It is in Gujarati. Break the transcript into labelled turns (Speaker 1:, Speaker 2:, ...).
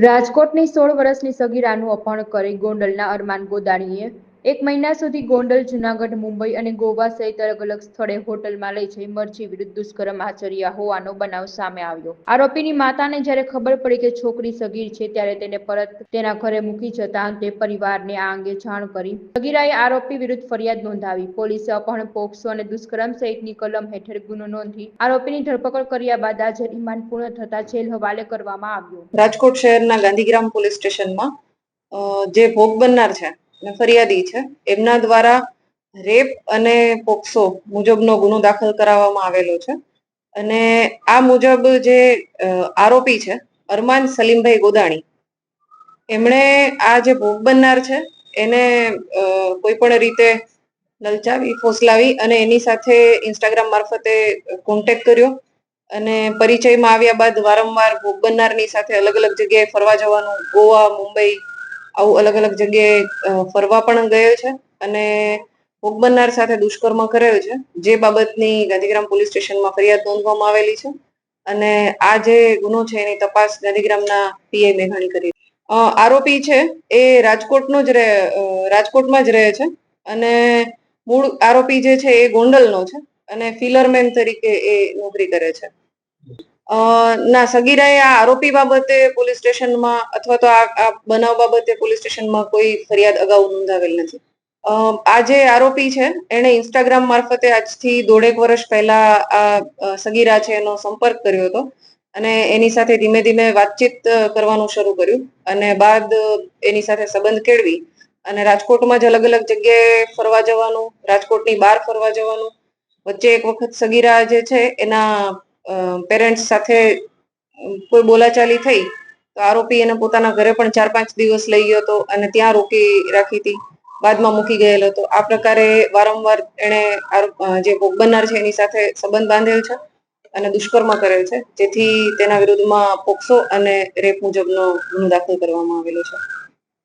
Speaker 1: રાજકોટની 16 વર્ષની સગીરાનું અપહરણ કરી ગોંડલના અરમાન ગોદાણીએ 1 મહિના સુધી ગોંડલ, જૂનાગઢ, મુંબઈ અને ગોવા સહિત અલગ અલગ સ્થળે હોટલમાં લઈ જઈ મરજી વિરુદ્ધ દુષ્કર્મ આચર્યા હોવાનો બનાવ સામે આવ્યો. આરોપીની માતાને જ્યારે ખબર પડી કે છોકરી સગીર છે, ત્યારે તેને પરત તેના ઘરે મૂકી જતા તે પરિવારને આ અંગે જાણ કરી સગીરાએ આરોપી વિરુદ્ધ ફરિયાદ નોંધાવી. પોલીસે અપહરણ, પોક્સો અને દુષ્કર્મ સહિતની કલમ હેઠળ ગુનો નોંધી આરોપીની ધરપકડ કર્યા બાદ આજે રિમાન્ડ પૂર્ણ થતા જેલ હવાલે કરવામાં આવ્યો.
Speaker 2: રાજકોટ શહેરના ગાંધીગ્રામ પોલીસ સ્ટેશનમાં જે ભોગ બનનાર છે અને ફરિયાદી છે એમના દ્વારા રેપ અને પોક્સો મુજબનો ગુનો દાખલ કરાવવામાં આવેલો છે. અને આ મુજબ જે આરોપી છે અરમાન સલીમભાઈ ગોદાણી, એમણે આ જે ભોગ બનનાર છે એને કોઈ પણ રીતે લલચાવી, ફોસલાવી અને એની સાથે ઇન્સ્ટાગ્રામ મારફતે કોન્ટેક્ટ કર્યો અને પરિચયમાં આવ્યા બાદ વારંવાર ભોગ બનનારની સાથે અલગ અલગ જગ્યાએ ફરવા જવાનું, ગોવા, મુંબઈ આવું અલગ અલગ જગ્યાએ ફરવા પણ ગયેલ છે અને ભોગ બનનાર સાથે દુષ્કર્મ કરેલ છે, જે બાબતની ગાંધીગ્રામ પોલીસ સ્ટેશનમાં ફરિયાદ નોંધવામાં આવેલી છે. અને આ જે ગુનો છે એની તપાસ ગાંધીગ્રામના પીઆઈ મેઘાણી કરી. આરોપી છે એ રાજકોટમાં જ રહે છે અને મૂળ આરોપી જે છે એ ગોંડલનો છે અને ફિલરમેન તરીકે એ નોકરી કરે છે. ના, સગીરાએ આ આરોપી બાબતે પોલીસ સ્ટેશનમાં અથવા તો આ બનાવ બાબતે પોલીસ સ્ટેશનમાં કોઈ ફરિયાદ અગાઉ નોંધાવેલ નથી. આ જે આરોપી છે એને ઇન્સ્ટાગ્રામ મારફતે આજથી 1.5 વર્ષ પહેલા આ સગીરા છે એનો સંપર્ક કર્યો હતો અને એની સાથે ધીમે ધીમે વાતચીત કરવાનું શરૂ કર્યું અને બાદ એની સાથે સંબંધ કેળવી અને રાજકોટમાં જ અલગ અલગ જગ્યાએ ફરવા જવાનું, રાજકોટની બહાર ફરવા જવાનું. વચ્ચે એક વખત સગીરા જે છે એના પેરેન્ટ્સ સાથે કોઈ બોલાચાલી થઈ તો આરોપી એને પોતાના ઘરે પણ 4-5 દિવસ લઈ ગયો હતો અને ત્યાં રોકી રાખી હતી, બાદમાં મૂકી ગયેલો હતો. આ પ્રકારે વારંવાર એને જે ભોગ બનનાર છે એની સાથે સંબંધ બાંધેલ છે અને દુષ્કર્મ કરેલ છે, જેથી તેના વિરુદ્ધમાં પોક્સો અને રેપ મુજબનો ગુનો દાખલ કરવામાં આવેલો છે.